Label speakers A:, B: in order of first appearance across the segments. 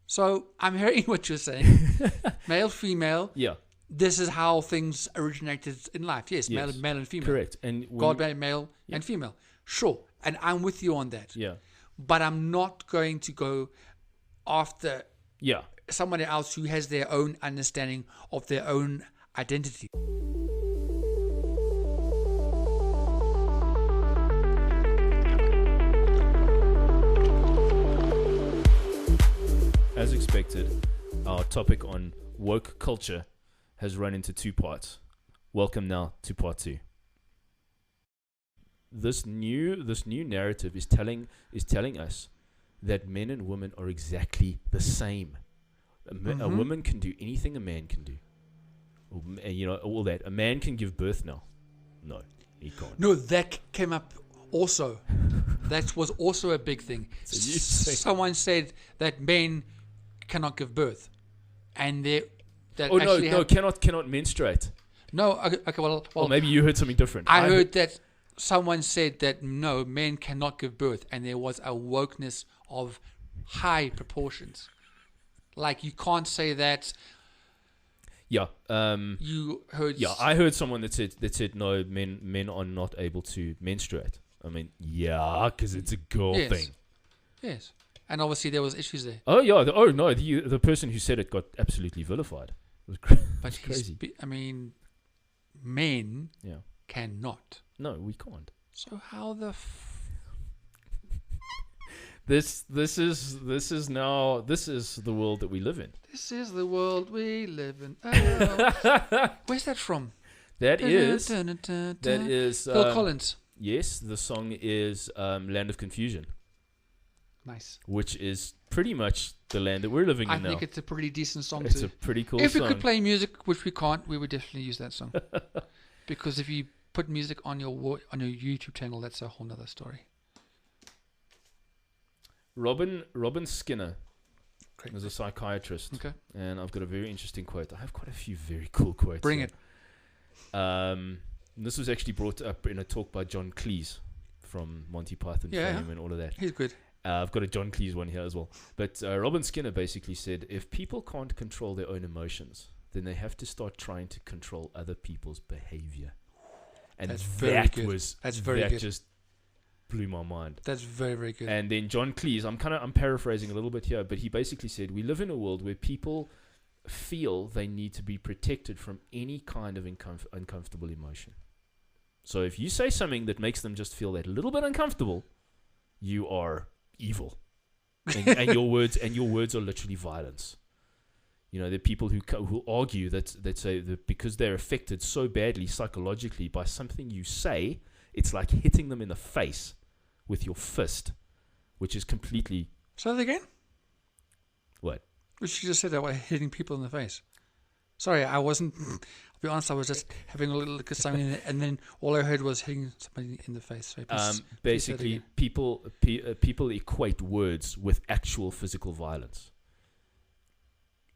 A: So I'm hearing what you're saying. Male, female.
B: Yeah.
A: This is how things originated in life. Yes,
B: Yes.
A: male and female.
B: Correct. And
A: God made male and female. Sure. And I'm with you on that.
B: Yeah.
A: But I'm not going to go after
B: Yeah.
A: somebody else who has their own understanding of their own identity.
B: As expected, our topic on woke culture has run into two parts. Welcome now to part 2. This new narrative is telling us that men and women are exactly the same. A woman can do anything a man can do. All that. A man can give birth now. No, he can't.
A: No, that came up also. That was also a big thing. Someone said that men cannot give birth, and
B: cannot menstruate.
A: No, okay, well,
B: or maybe you heard something different.
A: I heard that someone said that no, men cannot give birth, and there was a wokeness of high proportions. Like you can't say that.
B: Yeah.
A: You heard.
B: Yeah, I heard someone that said no, men are not able to menstruate. I mean, yeah, because it's a girl thing.
A: Yes. And obviously there was issues there.
B: Oh yeah. The person who said it got absolutely vilified. It was crazy.
A: Men cannot.
B: No, we can't.
A: So how the?
B: This is the world that we live in.
A: This is the world we live in. Oh. Where's that from?
B: That is
A: Phil Collins.
B: Yes, the song is Land of Confusion.
A: Nice.
B: Which is pretty much the land that we're living in now.
A: I think it's a pretty decent song.
B: It's a pretty cool song.
A: If we could play music, which we can't, we would definitely use that song. Because if you put music on your YouTube channel, that's a whole nother story.
B: Robin Skinner was a psychiatrist.
A: Okay.
B: And I've got a very interesting quote. I have quite a few very cool quotes.
A: Bring it.
B: This was actually brought up in a talk by John Cleese from Monty Python fame and all of that.
A: He's good.
B: I've got a John Cleese one here as well. But Robin Skinner basically said, if people can't control their own emotions, then they have to start trying to control other people's behavior. And
A: that's very good.
B: That just blew my mind.
A: That's very, very good.
B: And then John Cleese, I'm paraphrasing a little bit here, but he basically said, we live in a world where people feel they need to be protected from any kind of uncomfortable emotion. So if you say something that makes them just feel that little bit uncomfortable, you are evil, and your words are literally violence. You know, there are people who argue that say that because they're affected so badly psychologically by something you say, it's like hitting them in the face with your fist, which is completely.
A: Say that again.
B: What?
A: Which you just said that way, hitting people in the face. Sorry, I wasn't. I'll be honest. I was just having a little look at something, and then all I heard was hitting somebody in the face. So
B: basically, people equate words with actual physical violence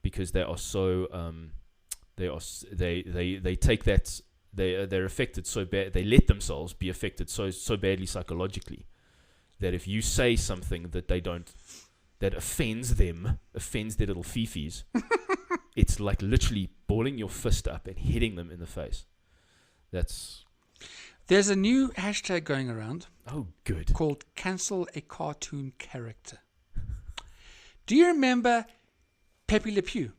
B: because they are so. They take that. They're affected so bad. They let themselves be affected so badly psychologically that if you say something that offends their little fifis. It's like literally balling your fist up and hitting them in the face.
A: There's a new hashtag going around.
B: Oh, good.
A: Called cancel a cartoon character. Do you remember Pepe Le Pew?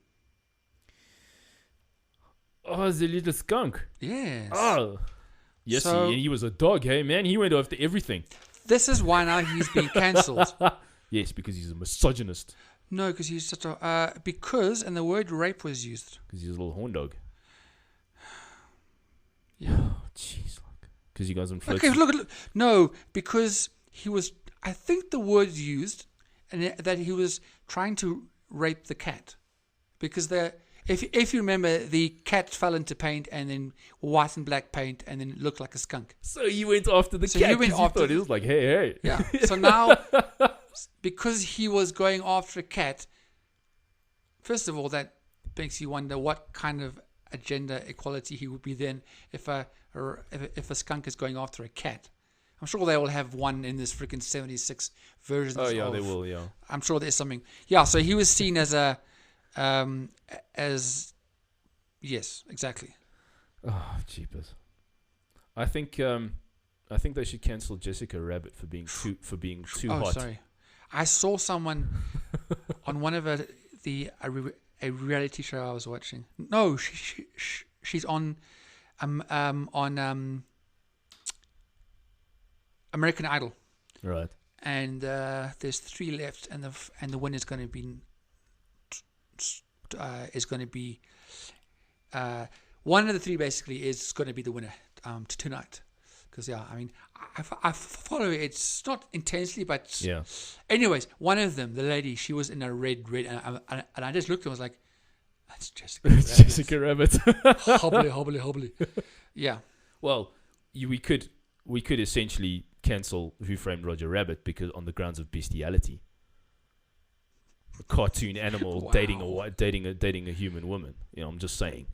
B: Oh, the little skunk.
A: Yes.
B: Oh. Yes, he was a dog, hey, man. He went after everything.
A: This is why now he's being cancelled.
B: Yes, because he's a misogynist.
A: No, because he's such a... and the word rape was used.
B: Because he's a little horn dog.
A: Yeah.
B: Oh, jeez. Because you guys on floats.
A: Okay, look. No, because he was... I think the word used, and that he was trying to rape the cat. Because if you remember, the cat fell into paint, and then white and black paint, and then it looked like a skunk.
B: So he went after the cat. He thought it was like, hey.
A: Yeah. So now... Because he was going after a cat, first of all, that makes you wonder what kind of agenda equality he would be then if a skunk is going after a cat. I'm sure they will have one in this freaking 76 versions.
B: Oh yeah, they will. Yeah.
A: I'm sure there's something. Yeah, so he was seen as a, yes, exactly.
B: Oh, jeepers. I think they should cancel Jessica Rabbit for being too
A: Oh,
B: hot.
A: sorry. I saw someone on one of a reality show I was watching. No, she's on American Idol.
B: Right.
A: And there's 3 left, and the winner's going to be one of the 3 basically is going to be the winner tonight. Because I mean, I follow it. It's not intensely, but
B: Yeah.
A: Anyways, one of them, the lady, she was in a red, and I just looked and was like, "That's Jessica Rabbit."
B: Jessica Rabbit.
A: hobbly. Yeah.
B: Well, we could essentially cancel Who Framed Roger Rabbit because on the grounds of bestiality. A cartoon animal
A: Wow.
B: dating a human woman. I'm just saying.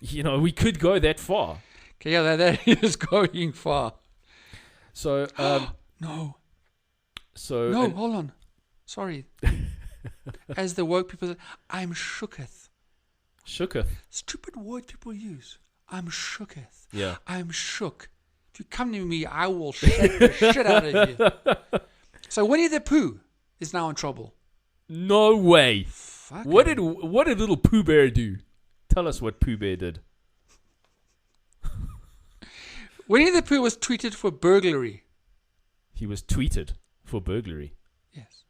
B: We could go that far.
A: Okay, yeah, that is going far.
B: So
A: No,
B: so
A: hold on. Sorry. As the woke people say, I'm shooketh.
B: Shooketh.
A: Stupid word people use. I'm shooketh.
B: Yeah.
A: I'm shook. If you come near me, I will shake the shit out of you. So Winnie the Pooh is now in trouble.
B: No way.
A: Fuck
B: What
A: him.
B: did little Pooh Bear do? Tell us what Pooh Bear did.
A: Winnie the Pooh was tweeted for burglary.
B: He was tweeted for burglary.
A: Yes.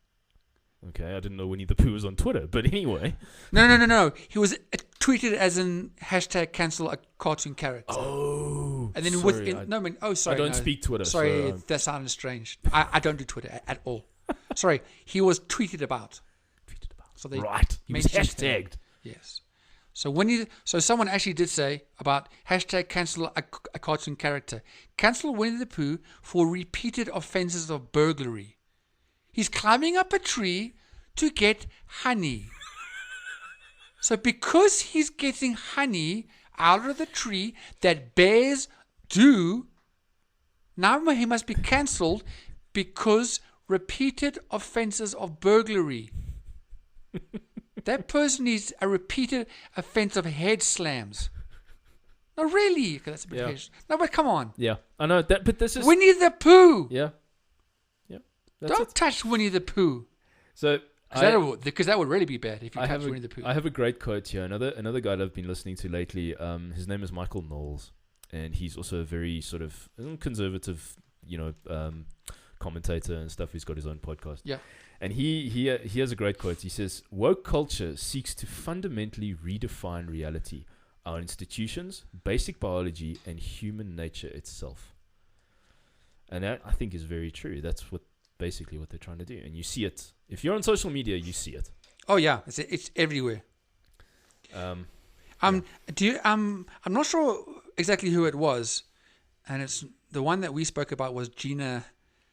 B: Okay, I didn't know Winnie the Pooh was on Twitter, but anyway.
A: No. He was tweeted as in hashtag cancel a cartoon character.
B: Oh.
A: And then
B: sorry,
A: sorry.
B: I don't
A: no.
B: speak Twitter.
A: Sorry,
B: so,
A: that sounded strange. I don't do Twitter at all. Sorry, he was tweeted about. So they
B: right. He was
A: mentioned him.
B: hashtagged.
A: Yes. So someone actually did say about hashtag cancel a cartoon character. Cancel Winnie the Pooh for repeated offenses of burglary. He's climbing up a tree to get honey. So because he's getting honey out of the tree that bears do, now he must be cancelled because repeated offenses of burglary. That person needs a repeated offense of head slams. No, really? Okay, that's a bit harsh. No, but come on.
B: Yeah, I know that, but this is
A: Winnie the Pooh.
B: Yeah. That's
A: Don't
B: it.
A: touch Winnie the Pooh.
B: So
A: Because that would really be bad if you touch Winnie the Pooh.
B: I have a great quote here. Another guy that I've been listening to lately. His name is Michael Knowles, and he's also a very sort of conservative, commentator and stuff. He's got his own podcast.
A: Yeah.
B: And he has a great quote. He says, "Woke culture seeks to fundamentally redefine reality, our institutions, basic biology, and human nature itself." And that, I think, is very true. That's basically what they're trying to do. And you see it. If you're on social media, you see it.
A: Oh yeah, it's everywhere. I'm not sure exactly who it was, and it's the one that we spoke about was Gina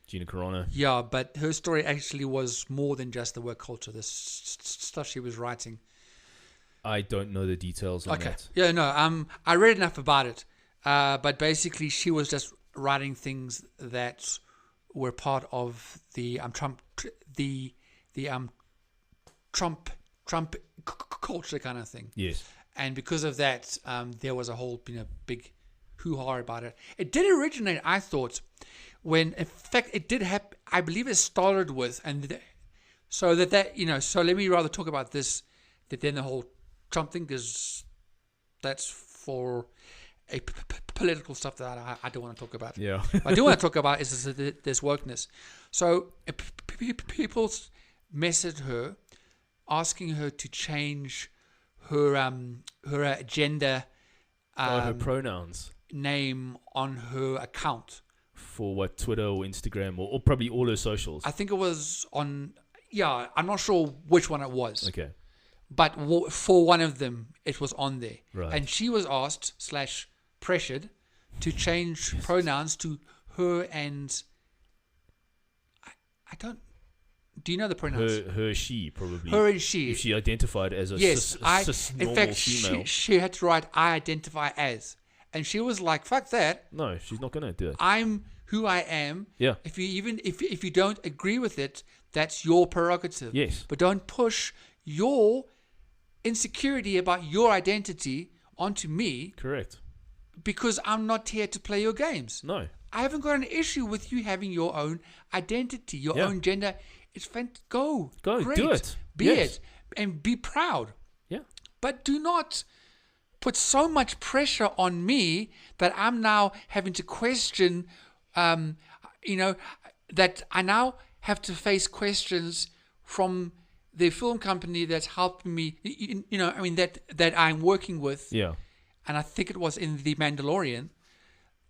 B: Carano.
A: Yeah, but her story actually was more than just the work culture. The stuff she was writing.
B: I don't know the details on
A: Okay.
B: that.
A: Yeah, no. I read enough about it, but basically she was just writing things that were part of the Trump culture kind of thing.
B: Yes.
A: And because of that, there was a whole big hoo-ha about it. It did originate, I thought, when in fact it did happen. I believe it started with, so let me rather talk about this than the whole Trump thing, because that's for a political stuff that I don't want to talk about.
B: Yeah.
A: What I do want to talk about is this wokeness. So people messaged her, asking her to change her gender,
B: her pronouns
A: name on her account.
B: For what, Twitter or Instagram or probably all her socials?
A: I think it was on. Yeah, I'm not sure which one it was.
B: Okay.
A: But for one of them, it was on there.
B: Right.
A: And she was asked / pressured to change pronouns to her and. I don't. Do you know the pronouns?
B: Her, she, probably.
A: Her and she.
B: If she identified as a
A: yes,
B: cis
A: in
B: normal
A: fact,
B: female.
A: she had to write, I identify as. And she was like, fuck that.
B: No, she's not going to do it.
A: I'm who I am.
B: Yeah.
A: If you don't agree with it, that's your prerogative.
B: Yes.
A: But don't push your insecurity about your identity onto me.
B: Correct.
A: Because I'm not here to play your games.
B: No.
A: I haven't got an issue with you having your own identity, your own gender. It's go. Great.
B: Do it.
A: Be it. And be proud.
B: Yeah.
A: But do not put so much pressure on me that I'm now having to question, that I now have to face questions from the film company that's helping me, that I'm working with.
B: Yeah.
A: And I think it was in The Mandalorian.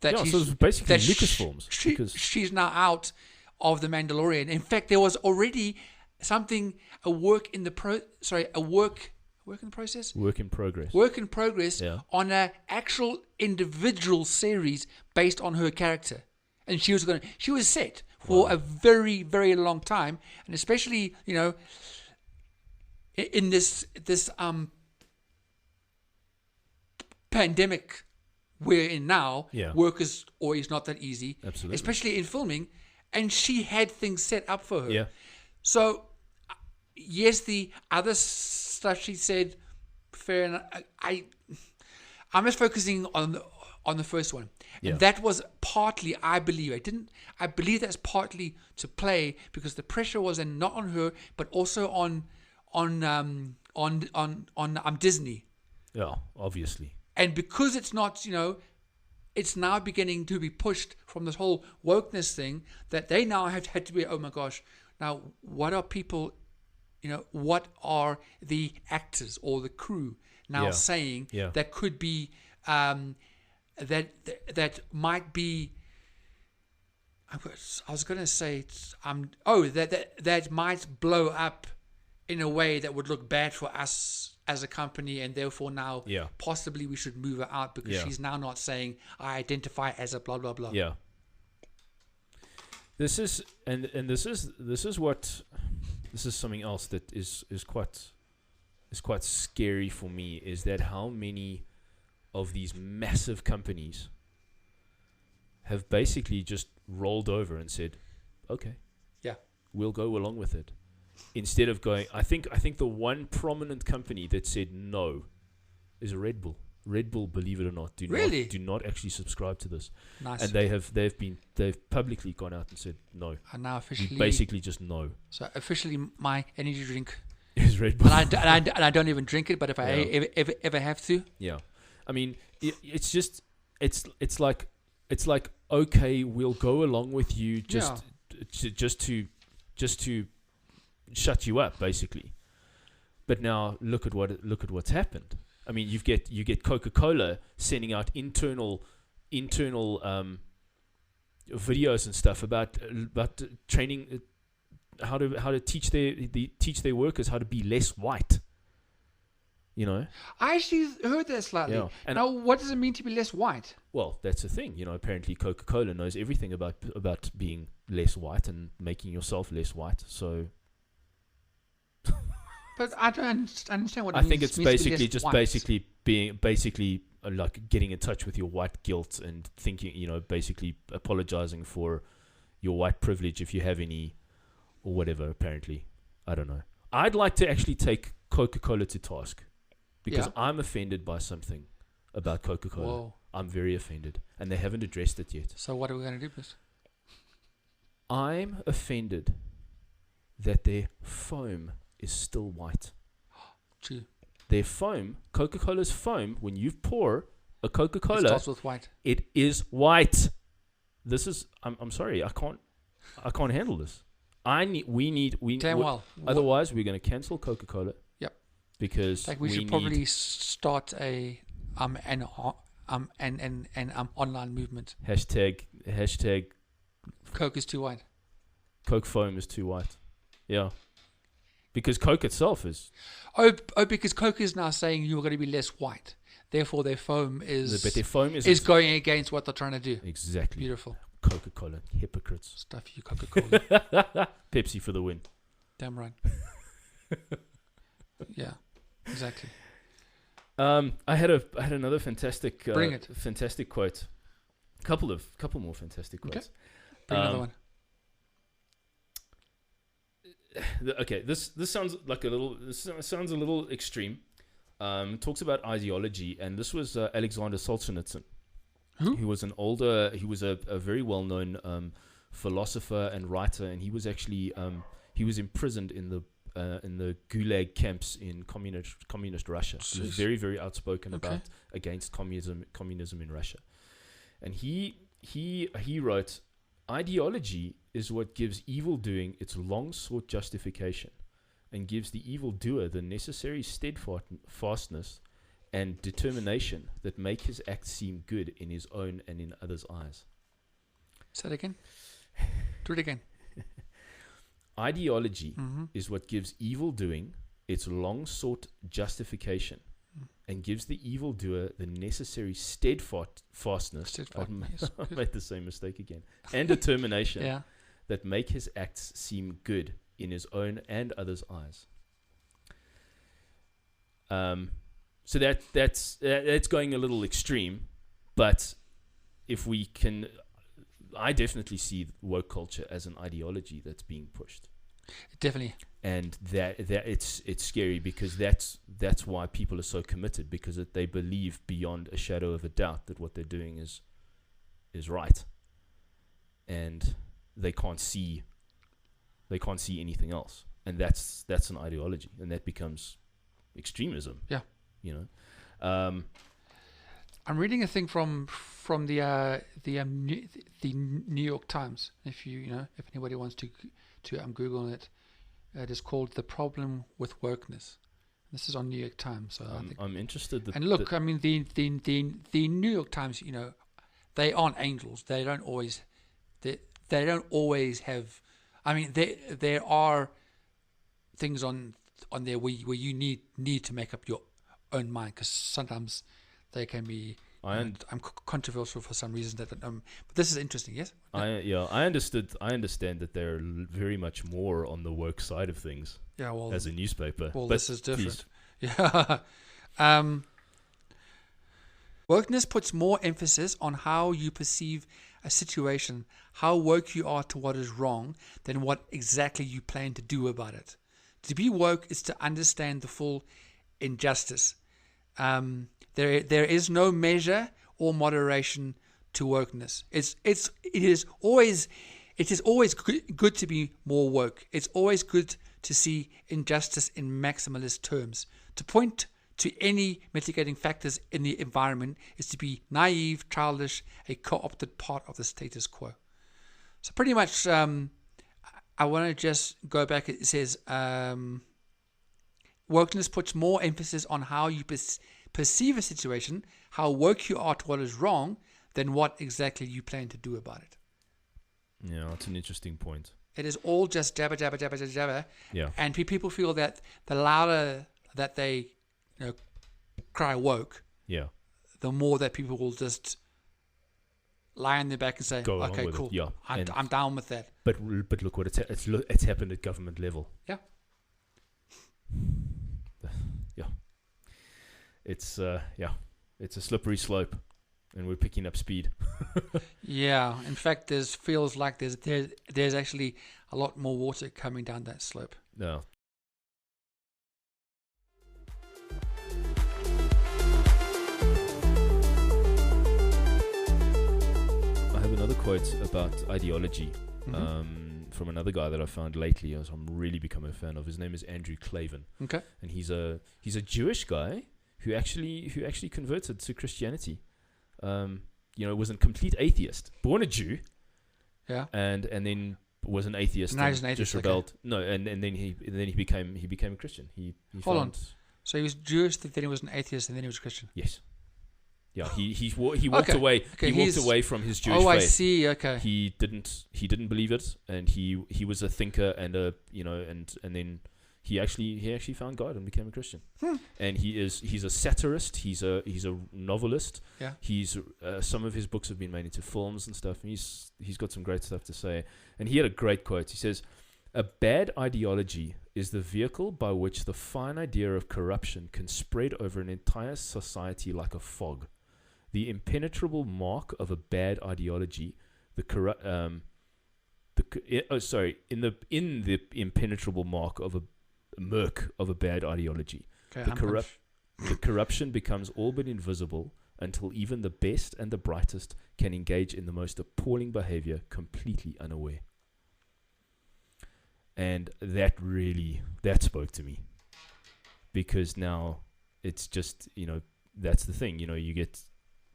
A: That
B: so it's basically Lucasfilms.
A: She's now out of The Mandalorian. In fact, there was already a work in progress on an actual individual series based on her character. And she was set for a very, very long time. And especially, in this pandemic we're in now, work is always not that easy.
B: Absolutely.
A: Especially in filming. And she had things set up for her.
B: Yeah.
A: So, yes, the other stuff she said, fair enough. I'm just focusing on the first one.
B: Yeah.
A: And that was partly, I believe that's partly to play because the pressure was not on her, but also on Disney.
B: Yeah, obviously.
A: And because it's not, it's now beginning to be pushed from this whole wokeness thing that they now have had to be, oh my gosh, now what are people, what are the actors or the crew now saying that could be, that might be, I was going to say, that might blow up in a way that would look bad for us as a company, and therefore now possibly we should move her out because she's now not saying I identify as a blah blah blah.
B: Yeah. This is something else that is quite scary for me, is that how many of these massive companies have basically just rolled over and said, okay, we'll go along with it. Instead of going, I think the one prominent company that said no is Red Bull. Red Bull, believe it or not, do not actually subscribe to this.
A: Nice.
B: And they've publicly gone out and said no.
A: And now officially,
B: basically just no.
A: So officially, my energy drink
B: is Red Bull,
A: and I don't even drink it. But if I ever have to,
B: I mean, it's just it's like okay, we'll go along with you just to shut you up, basically. But now look at what's happened. I mean, you get Coca-Cola sending out internal videos and stuff about training how to teach their workers how to be less white. I
A: actually heard that slightly.
B: Yeah. And
A: now, what does it mean to be less white?
B: Well, that's the thing. Apparently Coca-Cola knows everything about being less white and making yourself less white. So.
A: But I don't understand what it
B: I
A: means.
B: think it's basically just
A: white.
B: basically like getting in touch with your white guilt and thinking, basically apologizing for your white privilege if you have any or whatever, apparently. I don't know. I'd like to actually take Coca-Cola to task because I'm offended by something about Coca-Cola.
A: Whoa.
B: I'm very offended and they haven't addressed it yet.
A: So what are we going to do, Chris?
B: I'm offended that their foam is still white.
A: True.
B: Their foam, Coca-Cola's foam, when you pour a Coca-Cola,
A: it starts with white.
B: It is white. This is. I'm sorry. I can't handle this. Otherwise, we're going to cancel Coca-Cola.
A: Yep.
B: Because
A: we should probably start an online movement.
B: Hashtag.
A: Coke is too white.
B: Coke foam is too white. Yeah. Because Coke itself is.
A: Because Coke is now saying you're going to be less white. Therefore, their foam is.
B: But their foam
A: is going against what they're trying to do.
B: Exactly.
A: Beautiful.
B: Coca-Cola, hypocrites.
A: Stuff you, Coca-Cola.
B: Pepsi for the win.
A: Damn right. Yeah, exactly.
B: I had another fantastic
A: Bring it.
B: fantastic quote. Couple more fantastic quotes.
A: Okay. Bring another one.
B: Okay, this sounds like this sounds a little extreme. Talks about ideology, and this was Alexander Solzhenitsyn, who was a very well known philosopher and writer, and he was actually he was imprisoned in the Gulag camps in communist Russia. He was very, very outspoken against communism in Russia, and he wrote, "Ideology is what gives evil doing its long sought justification, and gives the evil doer the necessary steadfastness and determination that make his act seem good in his own and in others' eyes."
A: Say it again. Do it again.
B: Ideology is what gives evil doing its long sought justification and gives the evil doer the necessary steadfastness. I made the same mistake again. And determination that make his acts seem good in his own and others' eyes. So that's going a little extreme, but if we can, I definitely see woke culture as an ideology that's being pushed.
A: Definitely.
B: And that it's scary, because that's why people are so committed, because they believe beyond a shadow of a doubt that what they're doing is right, and they can't see anything else, and that's an ideology, and that becomes extremism.
A: Yeah,
B: I'm
A: reading a thing from the New York Times. If if anybody wants to Google it, it is called "The Problem with Wokeness." This is on New York Times. So
B: I'm interested.
A: And look, I mean, the New York Times, they aren't angels. They don't always have. I mean, there are things on there where you need to make up your own mind, because sometimes they can be controversial for some reason. But this is interesting, yes.
B: I understand that they're very much more on the woke side of things.
A: Yeah, well,
B: as a newspaper.
A: Well,
B: but
A: this is different.
B: Please.
A: Yeah. Wokeness puts more emphasis on how you perceive a situation, how woke you are to what is wrong, than what exactly you plan to do about it. To be woke is to understand the full injustice. There is no measure or moderation to wokeness. It is always good to be more woke. It's always good to see injustice in maximalist terms. To point to any mitigating factors in the environment is to be naive, childish, a co-opted part of the status quo. So pretty much, I want to just go back. It says, wokeness puts more emphasis on how you perceive a situation, how woke you are to what is wrong, than what exactly you plan to do about it.
B: Yeah, that's an interesting point.
A: It is all just jabber, jabber, jabber, jabber, jabber.
B: Yeah.
A: And people feel that the louder that they cry woke, the more that people will just lie on their back and say, okay, cool.
B: It. Yeah.
A: I'm down with that.
B: But look what it's happened at government level.
A: Yeah.
B: Yeah. It's a slippery slope, and we're picking up speed.
A: Yeah. In fact, feels like there's actually a lot more water coming down that slope.
B: No. I have another quote about ideology from another guy that I found lately, as I'm really becoming a fan of. His name is Andrew Klavan.
A: Okay.
B: And he's a Jewish guy who actually converted to Christianity. Was a complete atheist, born a Jew.
A: Yeah.
B: And then was an atheist.
A: Now he's an atheist.
B: Just rebelled. Okay. No, and then he became a Christian. He
A: Hold on. So he was Jewish, then he was an atheist, and then he was a Christian.
B: Yes. Yeah, he walked away. Okay, he walked away from his Jewish faith.
A: I see. Okay.
B: He didn't believe it, and he was a thinker and and then he actually found God and became a Christian. And he's a satirist. He's a novelist.
A: Yeah.
B: He's some of his books have been made into films and stuff. And he's got some great stuff to say. And he had a great quote. He says, A bad ideology is the vehicle by which the fine idea of corruption can spread over an entire society like a fog. The impenetrable mark of a bad ideology, in the impenetrable mark of a murk of a bad ideology, the corruption becomes all but invisible until even the best and the brightest can engage in the most appalling behavior completely unaware. And that spoke to me, because now it's just, that's the thing, you get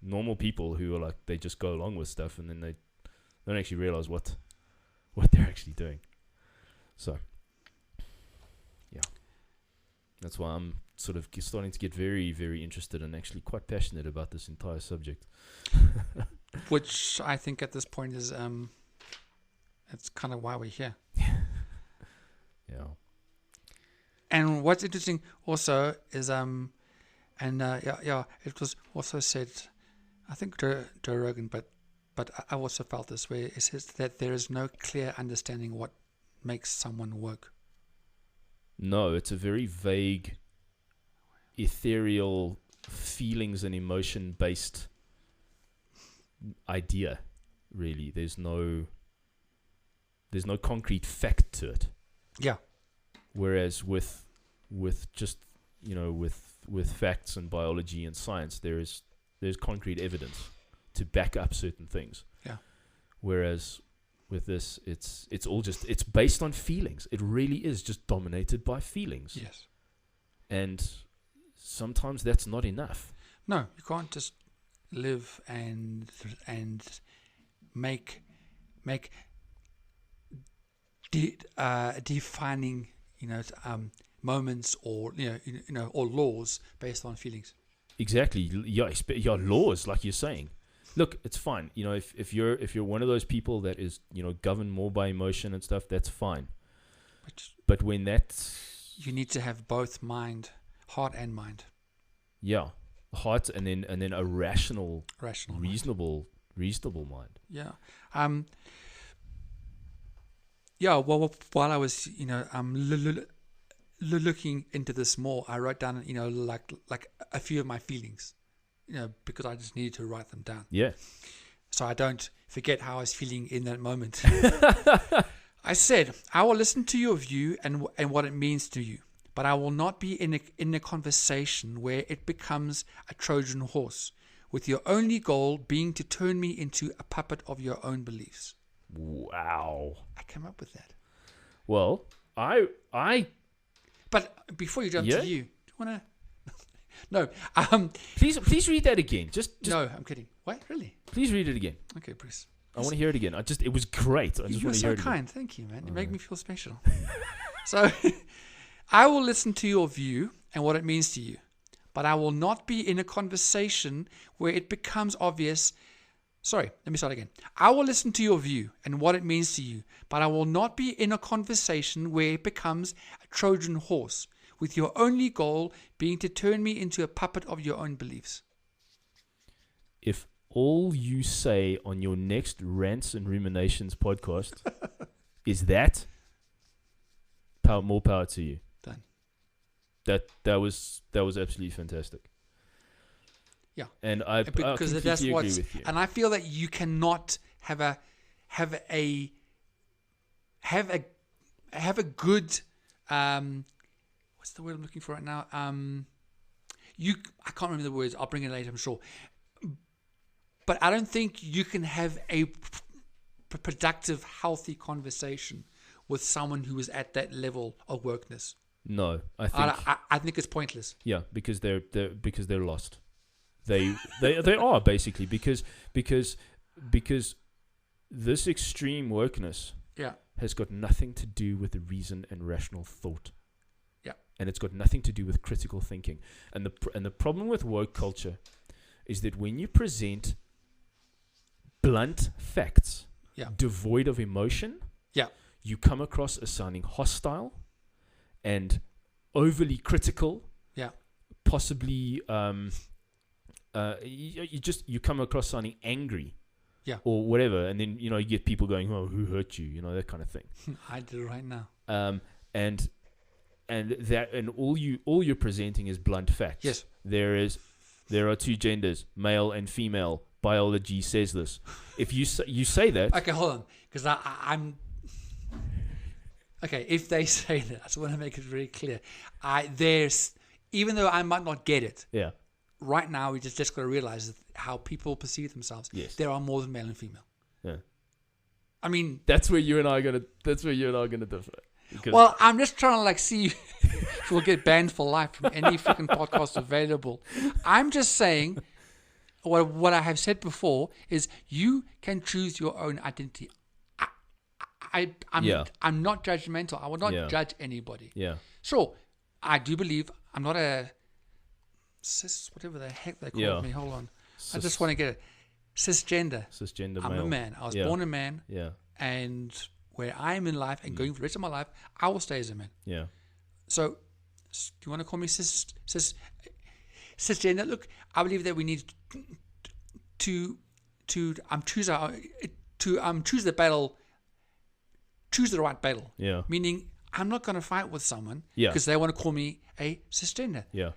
B: normal people who are like, they just go along with stuff and then they don't actually realize what they're actually doing. So, yeah, that's why I'm sort of starting to get very, very interested and actually quite passionate about this entire subject.
A: Which I think at this point is, it's kind of why we're here.
B: Yeah.
A: And what's interesting also is, it was also said, I think Joe Rogan, but I also felt this way. It says that there is no clear understanding what makes someone woke.
B: No, it's a very vague, ethereal, feelings and emotion based idea. Really, there's no concrete fact to it.
A: Yeah.
B: Whereas with just with facts and biology and science, there's concrete evidence to back up certain things.
A: Yeah.
B: Whereas with this, it's based on feelings. It really is just dominated by feelings.
A: Yes.
B: And sometimes that's not enough.
A: No, you can't just live and make defining moments or or laws based on feelings.
B: Exactly. Yeah, laws, like you're saying. Look, it's fine. If you're one of those people that is governed more by emotion and stuff, that's fine. But when that's,
A: you need to have both heart and mind.
B: Yeah, heart and then a rational reasonable mind.
A: Yeah. Yeah. Well, while I was looking into this more, I wrote down like a few of my feelings, because I just needed to write them down.
B: Yeah.
A: So I don't forget how I was feeling in that moment. I said, I will listen to your view and what it means to you, but I will not be in a conversation where it becomes a Trojan horse, with your only goal being to turn me into a puppet of your own beliefs.
B: Wow.
A: I came up with that.
B: Well, I.
A: But before you jump to you, do you want to? No.
B: Please read that again. Just.
A: No, I'm kidding. What? Really?
B: Please read it again.
A: Okay, Bruce.
B: I want to hear it again. It was great. I just want to hear it again.
A: You're so kind. Thank you, man. You make me feel special. So, I will listen to your view and what it means to you, but I will not be in a conversation where it becomes obvious. Sorry, let me start again. I will listen to your view and what it means to you, but I will not be in a conversation where it becomes a Trojan horse, with your only goal being to turn me into a puppet of your own beliefs.
B: If all you say on your next Rants and Ruminations podcast is that, more power to you.
A: Done.
B: That was absolutely fantastic.
A: Yeah,
B: and I completely agree with you.
A: And I feel that you cannot have a good what's the word I'm looking for right now? I can't remember the words. I'll bring it later, I'm sure. But I don't think you can have a productive, healthy conversation with someone who is at that level of wokeness.
B: No, I
A: think it's pointless.
B: Yeah, because they're lost. They are basically because this extreme wokeness has got nothing to do with reason and rational thought.
A: Yeah,
B: and it's got nothing to do with critical thinking. And the problem with woke culture is that when you present blunt facts, devoid of emotion, you come across as sounding hostile and overly critical. Yeah, possibly. You come across sounding angry
A: Yeah.
B: or whatever, and then you get people going, "Oh, who hurt you?" That kind of thing.
A: I did it right now.
B: And all you're presenting is blunt facts.
A: Yes.
B: There are two genders, male and female. Biology says this. If you say that,
A: Okay, hold on, because I'm. Okay, if they say that, I just want to make it very clear. Even though I might not get it,
B: yeah,
A: right now we just got to realize how people perceive themselves.
B: Yes.
A: There are more than male and female.
B: yeah.
A: I mean,
B: That's where you and I are gonna differ. Because
A: well, I'm just trying to see if we'll get banned for life from any freaking podcast available. I'm just saying what I have said before is you can choose your own identity. I'm not judgmental. I will not judge anybody.
B: yeah,
A: Sure, I do believe I'm not a cis, whatever the heck they call me. Hold on. I just want to get it. Cisgender.
B: cisgender
A: I'm
B: male.
A: a man. I was
B: Yeah.
A: born a man,
B: Yeah,
A: and where I am in life and going for the rest of my life, I will stay as a man.
B: yeah,
A: So, do you want to call me cisgender? Look, I believe that we need to choose the battle, choose the right battle.
B: yeah,
A: Meaning, I'm not going to fight with someone
B: Yeah.
A: because they want to call me a cisgender.
B: yeah,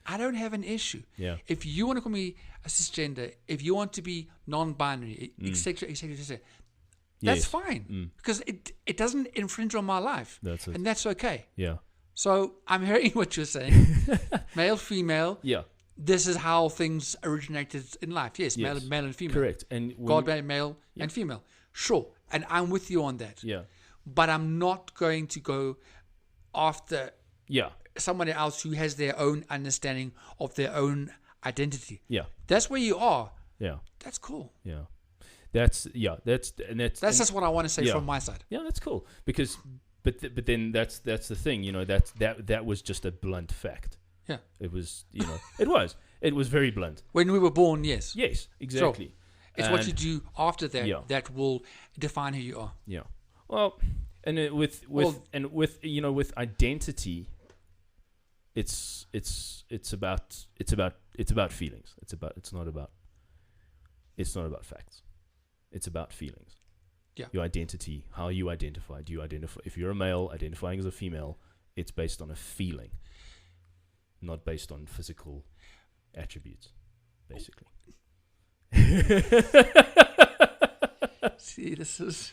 A: I don't have an issue.
B: yeah,
A: If you want to call me a cisgender, if you want to be non-binary, etc., etc., that's
B: Yes.
A: fine because it doesn't infringe on my life,
B: That's it.
A: and that's okay.
B: yeah,
A: So I'm hearing what you're saying. Male, female.
B: yeah.
A: This is how things originated in life. Yes,
B: Yes.
A: male and female.
B: Correct. And
A: God made male and female. Sure, and I'm with you on that.
B: yeah,
A: But I'm not going to go after
B: yeah,
A: somebody else who has their own understanding of their own identity.
B: yeah,
A: That's where you are.
B: yeah,
A: That's cool.
B: yeah. That's
A: That's just what I want to say from my side.
B: Yeah, that's cool because, but then that's the thing, that was just a blunt fact.
A: Yeah.
B: It was, it was very blunt.
A: When we were born, yes.
B: Yes, exactly.
A: It's what you do after that
B: Yeah.
A: that will define who you are.
B: Yeah. Well, and with identity, it's about feelings. It's not about facts. It's about feelings.
A: Yeah.
B: Your identity, how you identify. Do you identify? If you're a male identifying as a female, it's based on a feeling, not based on physical attributes, basically.
A: See, this is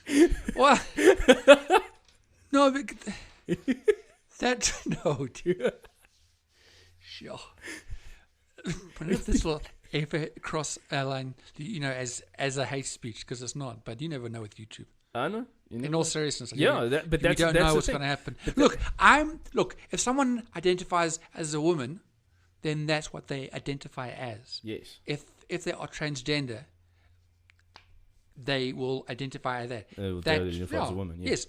A: what? No, no, dude. Sure. But if this will ever cross a line, as a hate speech, because it's not. But you never know with YouTube.
B: I know.
A: In all seriousness,
B: Yeah,
A: we don't know what's going to happen. Look. If someone identifies as a woman, then that's what they identify as.
B: Yes.
A: If they are transgender, they will identify as that.
B: They identify as a woman. Yeah.
A: Yes,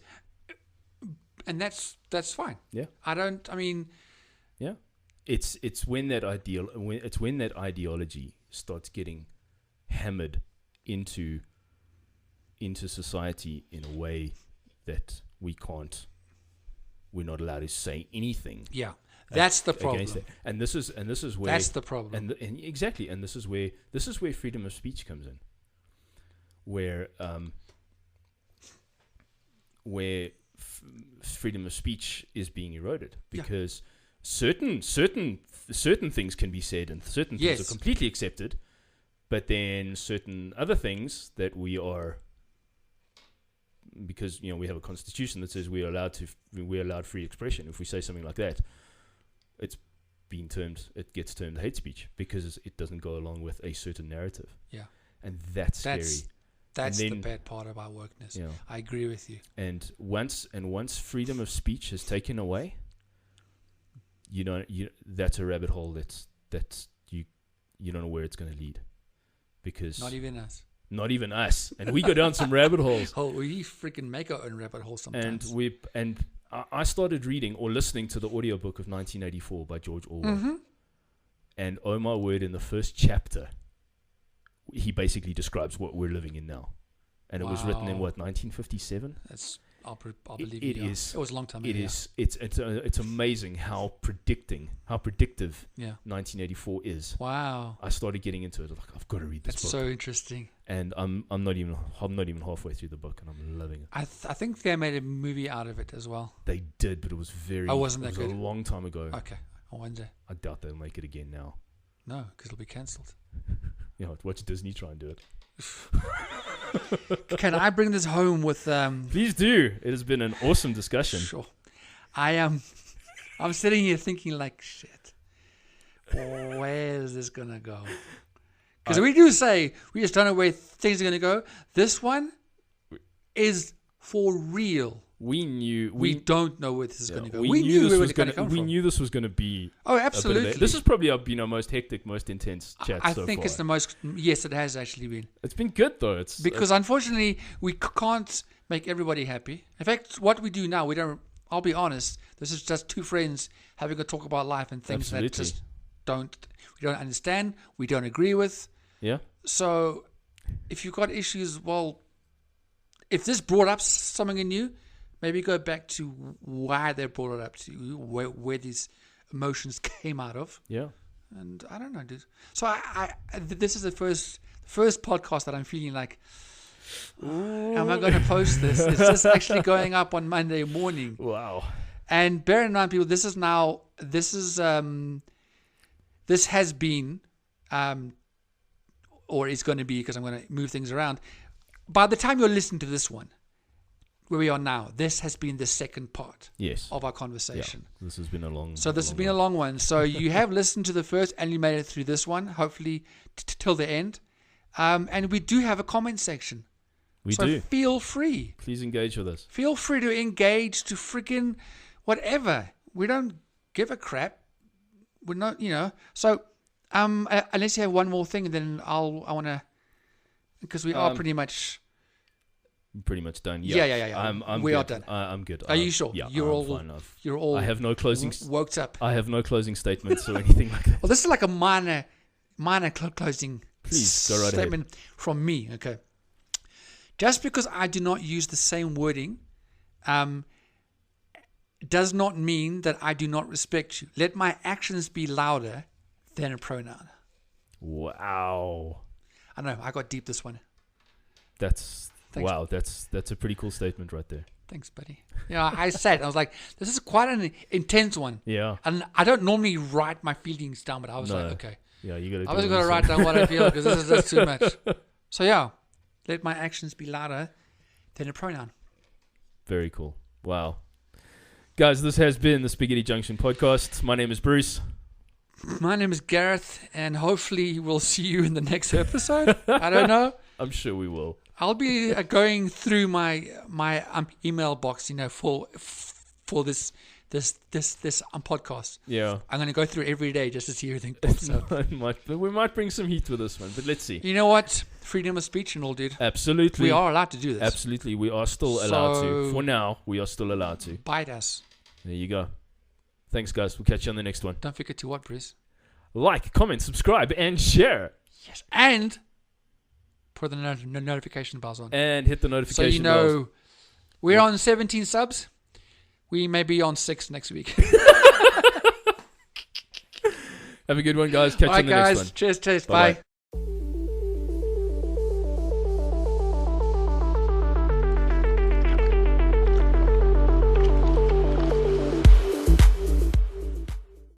A: and that's fine.
B: Yeah.
A: Yeah.
B: It's when that ideology starts getting hammered into society in a way that we're not allowed to say anything.
A: Yeah. That's the problem.
B: Against it. And this is where
A: that's the problem.
B: And exactly, and this is where freedom of speech comes in, where freedom of speech is being eroded because certain things can be said and certain things are completely accepted, but then certain other things that we are, because we have a constitution that says we're allowed free expression. If we say something like that, it gets termed hate speech because it doesn't go along with a certain narrative.
A: Yeah.
B: And that's scary.
A: That's the bad part about wokeness. Yeah. I agree with you.
B: And once freedom of speech is taken away, that's a rabbit hole that you don't know where it's going to lead, because
A: not even us.
B: Not even us, and we go down some rabbit holes.
A: Oh, we freaking make our own rabbit holes sometimes.
B: And I started reading or listening to the audiobook of 1984 by George Orwell, and oh my word, in the first chapter, he basically describes what we're living in now, and it was written in 1957.
A: I'll believe
B: It
A: you.
B: is.
A: It was a long time ago.
B: It is. It's amazing how predictive
A: Yeah.
B: 1984 is.
A: Wow.
B: I started getting into it. Like, I've got to read this
A: That's
B: book.
A: so interesting.
B: And I'm not even halfway through the book, and I'm loving it.
A: I think they made a movie out of it as well.
B: They did, but it was very.
A: Oh, wasn't that
B: it was
A: good?
B: a long time ago.
A: Okay. I wonder.
B: I doubt they'll make it again now.
A: No, because it'll be cancelled.
B: You know, watch Disney try and do it.
A: Can I bring this home with?
B: Please do. It has been an awesome discussion.
A: Sure. I'm sitting here thinking like, shit. Where is this gonna go? Because we do say we just don't know where things are gonna go. This one is for real.
B: We
A: don't know where this is going to go.
B: We
A: knew where it was going to come
B: We
A: from.
B: knew this was going to be.
A: Oh, absolutely.
B: This is probably our most hectic, most intense chat
A: I
B: so
A: think
B: far.
A: it's the most. Yes, it has actually been.
B: It's been good though.
A: Because unfortunately we can't make everybody happy. In fact, what we do now, we don't. I'll be honest. This is just two friends having a talk about life and things that just we don't understand. We don't agree with.
B: Yeah.
A: So, if you've got issues, well, if this brought up something in you. Maybe go back to why they brought it up to you, where these emotions came out of.
B: Yeah.
A: And I don't know, dude. So this is the first podcast that I'm feeling like, am I going to post this? Is this actually going up on Monday morning?
B: Wow.
A: And bear in mind, people, this has been, or is going to be, because I'm going to move things around. By the time you're listening to this one, where we are now, this has been the second part of our conversation.
B: Yeah, this has been a long
A: So this has been a long one. So you have listened to the first and you made it through this one, hopefully till the end. And we do have a comment section.
B: We do.
A: Feel free.
B: Please engage with us.
A: Feel free to engage to freaking whatever. We don't give a crap. We're not, So unless you have one more thing, then I want to, because we are pretty much
B: done.
A: Yeah. We
B: good.
A: are done.
B: I'm good.
A: Are you sure?
B: Yeah,
A: You're
B: fine.
A: You're all.
B: I have no closing.
A: Woked up.
B: I have no closing statements or anything like that.
A: Well, this is like a minor closing
B: Please go right
A: statement from me. Okay. Just because I do not use the same wording, does not mean that I do not respect you. Let my actions be louder than a pronoun.
B: Wow.
A: I know. I got deep this one.
B: Thanks. Wow.
A: Buddy.
B: That's a pretty cool statement right there.
A: Thanks, buddy. Yeah, I said, I was like, this is quite an intense one.
B: Yeah.
A: And I don't normally write my feelings down, but I was like, okay.
B: Yeah, you got to.
A: I was going to write down what I feel because this is just too much. So yeah, let my actions be louder than a pronoun.
B: Very cool. Wow. Guys, this has been the Spaghetti Junction podcast. My name is Bruce.
A: My name is Gareth, and hopefully we'll see you in the next episode. I don't know.
B: I'm sure we will.
A: I'll be going through my email box, for this podcast.
B: Yeah.
A: I'm going to go through every day just to see everything pops up.
B: We might bring some heat with this one, but let's see.
A: You know what? Freedom of speech and all, dude.
B: Absolutely.
A: We are allowed to do this.
B: Absolutely. We are still allowed to. For now, we are still allowed to.
A: Bite us.
B: There you go. Thanks, guys. We'll catch you on the next one.
A: Don't forget to what, Bruce?
B: Like, comment, subscribe, and share.
A: Yes. And put the notification bells on.
B: And hit the notification bells.
A: So you know, we're on 17 subs. We may be on 6 next week.
B: Have a good one, guys. Catch you on the next one.
A: Cheers.
B: Bye-bye.
A: Bye.